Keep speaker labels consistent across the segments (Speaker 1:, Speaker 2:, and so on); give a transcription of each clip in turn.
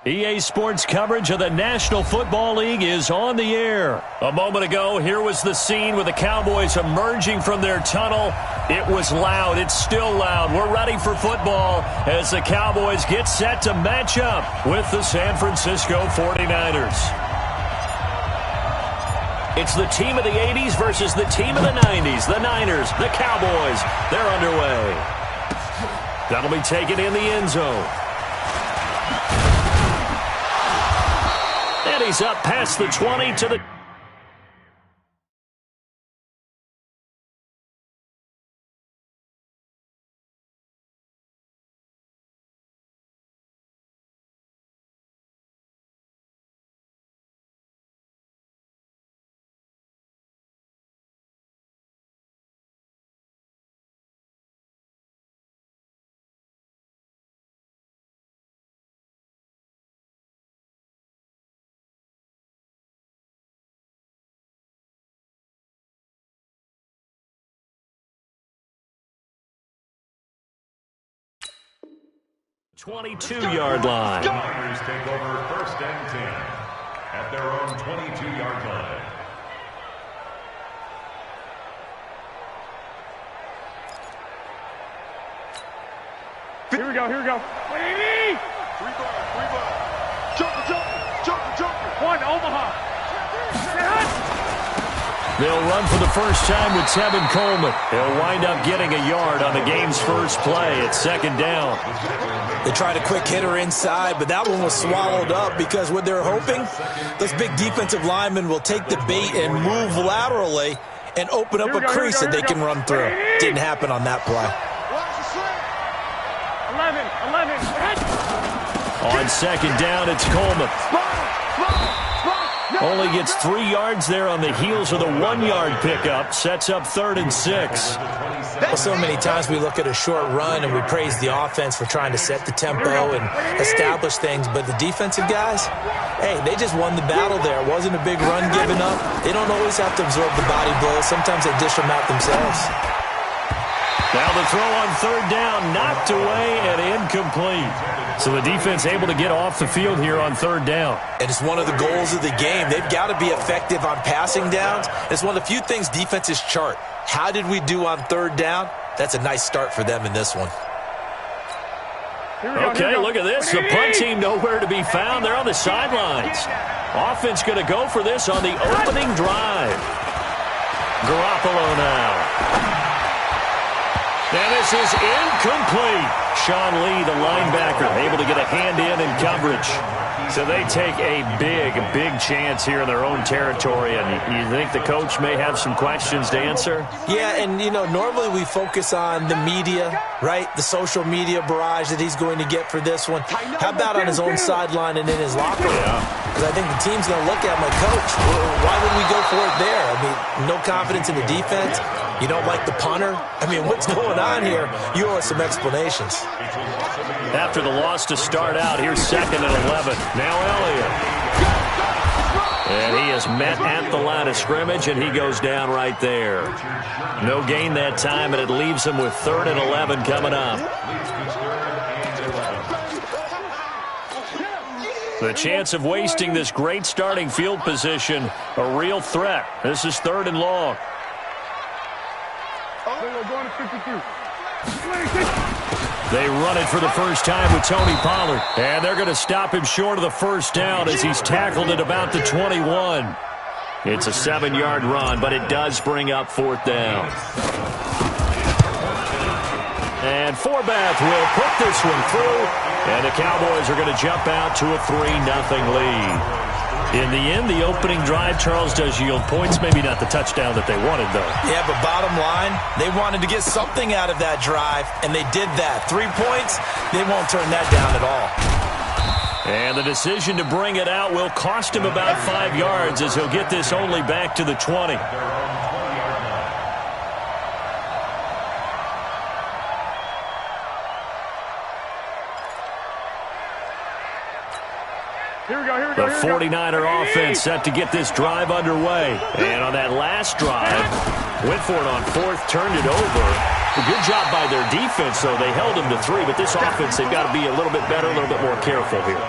Speaker 1: EA Sports coverage of the National Football League is on the air. A moment ago, here was the scene with the Cowboys emerging from their tunnel. It was loud. It's still loud. We're ready for football as the Cowboys get set to match up with the San Francisco 49ers. It's the team of the 80s versus the team of the 90s. The Niners, the Cowboys, they're underway. That'll be taken in the end zone. And he's up past the 20 to the... ...22-yard line.
Speaker 2: Niners take over 1st and 10 at their own 22-yard line.
Speaker 3: Here we go, here we go. Baby!
Speaker 2: 3 ball. Joker.
Speaker 3: 1, Omaha.
Speaker 1: They'll run for the first time with Tevin Coleman. He'll wind up getting a yard on the game's first play. It's 2nd down.
Speaker 4: They tried a quick hitter inside, but that one was swallowed up because what they're hoping, those big defensive linemen will take the bait and move laterally and open up a crease that they can run through. Didn't happen on that play.
Speaker 3: 11.
Speaker 1: On 2nd down, it's Coleman. Only gets 3 yards there on the heels of the 1-yard pickup. Sets up 3rd and 6.
Speaker 4: Well, so many times we look at a short run and we praise the offense for trying to set the tempo and establish things. But the defensive guys, hey, they just won the battle there. It wasn't a big run given up. They don't always have to absorb the body blows. Sometimes they dish them out themselves.
Speaker 1: Now the throw on 3rd down, knocked away and incomplete. So the defense able to get off the field here on 3rd down.
Speaker 4: And it's one of the goals of the game. They've got to be effective on passing downs. It's one of the few things defenses chart. How did we do on 3rd down? That's a nice start for them in this one.
Speaker 1: Okay, look at this. The punt team nowhere to be found. They're on the sidelines. Offense going to go for this on the opening drive. Garoppolo now. And this is incomplete. Sean Lee, the linebacker, able to get a hand in coverage. So they take a big chance here in their own territory. And you think the coach may have some questions to answer?
Speaker 4: Yeah, and, you know, normally we focus on the media, right? The social media barrage that he's going to get for this one. How about on his own sideline and in his locker room? Because I think the team's going to look at him like, Coach, why would we go for it there? I mean, no confidence in the defense. You don't like the punter? I mean, what's going on here? You owe us some explanations.
Speaker 1: After the loss to start out, here's 2nd and 11. Now Elliott. And he is met at the line of scrimmage, and he goes down right there. No gain that time, and it leaves him with 3rd and 11 coming up. The chance of wasting this great starting field position, a real threat. This is 3rd and long. They run it for the first time with Tony Pollard. And they're going to stop him short of the first down as he's tackled at about the 21. It's a 7-yard run, but it does bring up 4th down. And Forbath will put this one through. And the Cowboys are going to jump out to a 3-0 lead. In the end, the opening drive, Charles, does yield points. Maybe not the touchdown that they wanted, though.
Speaker 4: Yeah, but bottom line, they wanted to get something out of that drive, and they did that. 3 points, they won't turn that down at all.
Speaker 1: And the decision to bring it out will cost him about 5 yards as he'll get this only back to the 20.
Speaker 3: Here we go, here we
Speaker 1: The
Speaker 3: go, here we go.
Speaker 1: 49er offense set to get this drive underway. And on that last drive, went for it on fourth, turned it over. A good job by their defense, though. They held them to 3, but this offense, they've got to be a little bit better, a little bit more careful here.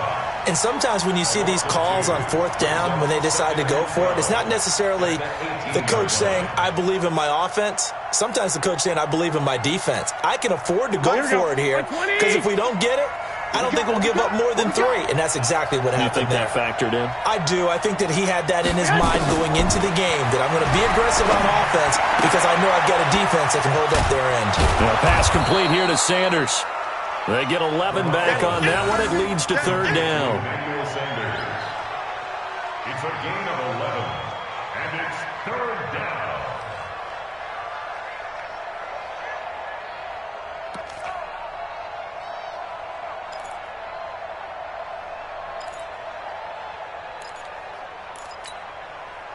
Speaker 4: And sometimes when you see these calls on fourth down, when they decide to go for it, it's not necessarily the coach saying, I believe in my offense. Sometimes the coach saying, I believe in my defense. I can afford to go for it here, because if we don't get it, I don't think we'll give up more than 3. And that's exactly what happened.
Speaker 1: You think that factored in?
Speaker 4: I do. I think that he had that in his mind going into the game, that I'm going to be aggressive on offense because I know I've got a defense that can hold up their end.
Speaker 1: Pass complete here to Sanders. They get 11 back on that one. It leads to third down.
Speaker 2: It's a gain of 11, and it's third down.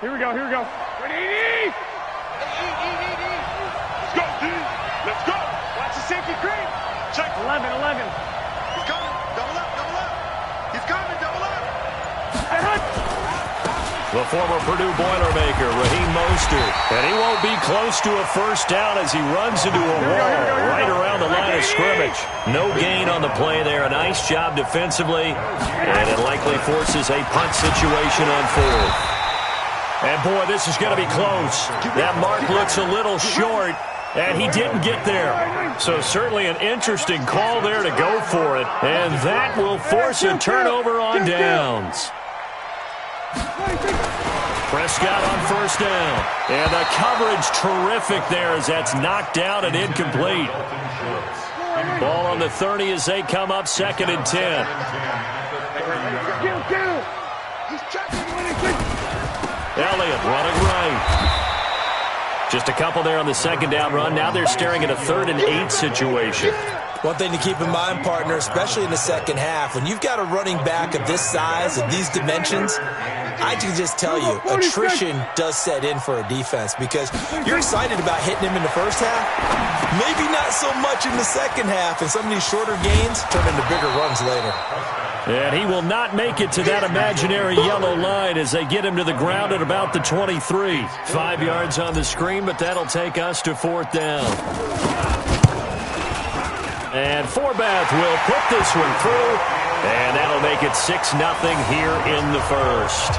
Speaker 3: Here we go, here we go. Let's go, D. Let's go. Watch the safety creep. Check. 11.
Speaker 5: He's coming. Double up. He's coming. Double up.
Speaker 1: The former Purdue Boilermaker, Raheem Mostert. And he won't be close to a first down as he runs into a wall right around the line of scrimmage. No gain on the play there. A nice job defensively. And it likely forces a punt situation on fourth. And, boy, this is going to be close. That mark looks a little short, and he didn't get there. So certainly an interesting call there to go for it. And that will force a turnover on downs. Prescott on first down. And the coverage terrific there as that's knocked down and incomplete. Ball on the 30 as they come up, 2nd and 10. Elliott running right. Just a couple there on the second down run. Now they're staring at a 3rd and 8 situation.
Speaker 4: One thing to keep in mind, partner, especially in the second half, when you've got a running back of this size, of these dimensions, I can just tell you, attrition does set in for a defense because you're excited about hitting him in the first half. Maybe not so much in the second half, and some of these shorter gains turn into bigger runs later.
Speaker 1: And he will not make it to that imaginary yellow line as they get him to the ground at about the 23. 5 yards on the screen, but that'll take us to 4th down. And Forbath will put this one through, and that'll make it 6-0 here in the first.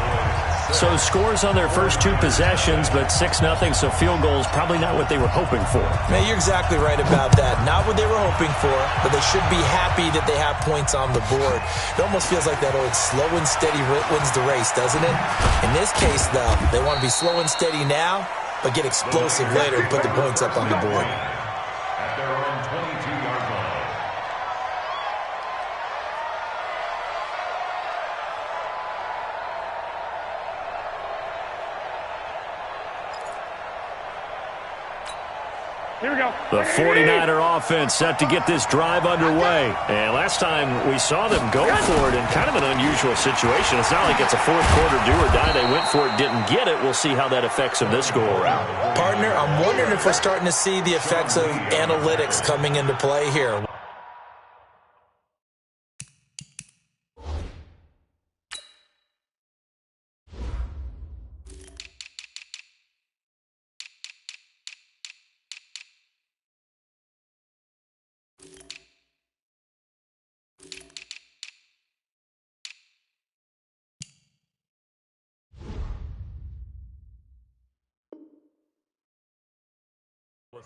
Speaker 1: So scores on their first 2 possessions, but 6-0, so field goals probably not what they were hoping for.
Speaker 4: Man, you're exactly right about that. Not what they were hoping for, but they should be happy that they have points on the board. It almost feels like that old slow and steady wins the race, doesn't it? In this case, though, they want to be slow and steady now, but get explosive later and put the points up on the board.
Speaker 2: At their own 22-yard line.
Speaker 3: Here we go.
Speaker 1: The 49er offense set to get this drive underway. And last time we saw them go for it in kind of an unusual situation. It's not like it's a fourth quarter do or die. They went for it, didn't get it. We'll see how that affects them this go-around.
Speaker 4: Partner, I'm wondering if we're starting to see the effects of analytics coming into play here.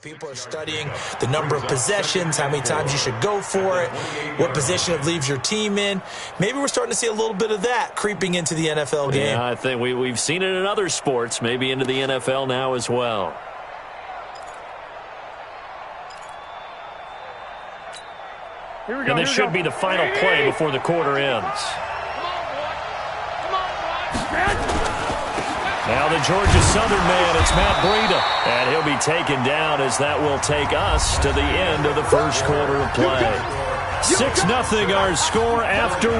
Speaker 4: People are studying the number of possessions, how many times you should go for it, what position it leaves your team in. Maybe we're starting to see a little bit of that creeping into the NFL game.
Speaker 1: Yeah, I think we've seen it in other sports, maybe into the NFL now as well.
Speaker 3: Here we go.
Speaker 1: And this should be the final play before the quarter ends. Now the Georgia Southern man, it's Matt Breida. And he'll be taken down as that will take us to the end of the first quarter of play. 6-0 our score after 1.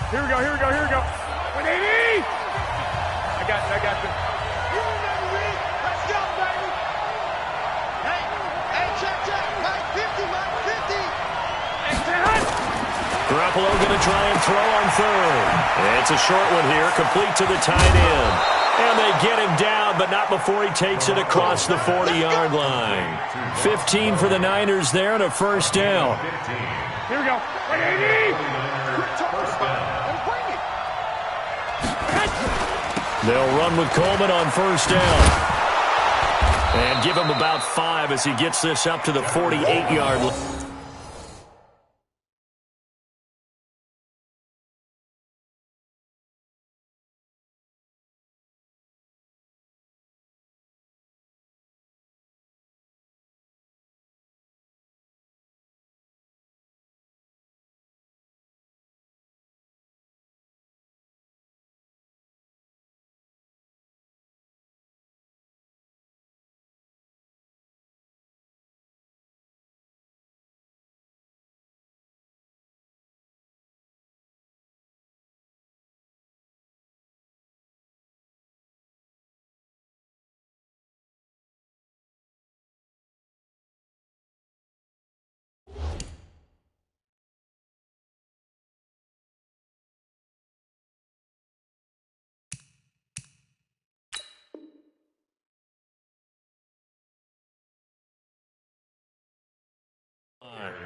Speaker 3: Here Here we go. 180! I got you. You remember me? Let's go, baby! Hey, check. Mike 50, Mike 50!
Speaker 1: Garoppolo going to try and throw on third. It's a short one here, complete to the tight end. And they get him down, but not before he takes it across the 40-yard line. 15 for the Niners there and a first down.
Speaker 3: Here we go. 180!
Speaker 1: They'll run with Coleman on first down. And give him about 5 as he gets this up to the 48-yard line.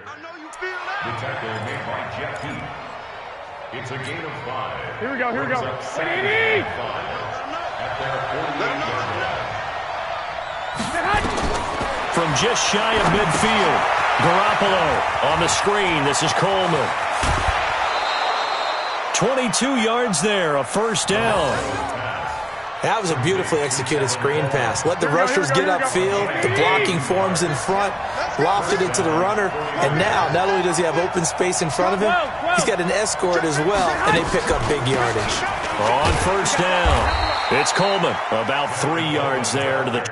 Speaker 5: I know you feel that.
Speaker 2: The tackle made by Jeff Heath. It's a gain of 5.
Speaker 3: Here we go.
Speaker 2: Brings up second and 5 at their 48-yard line.
Speaker 1: From just shy of midfield, Garoppolo on the screen. This is Coleman. 22 yards there, a first down.
Speaker 4: That was a beautifully executed screen pass. Let the rushers get upfield. The blocking forms in front. Lofted it to the runner. And now, not only does he have open space in front of him, he's got an escort as well, and they pick up big yardage.
Speaker 1: On first down, it's Coleman. About 3 yards there to the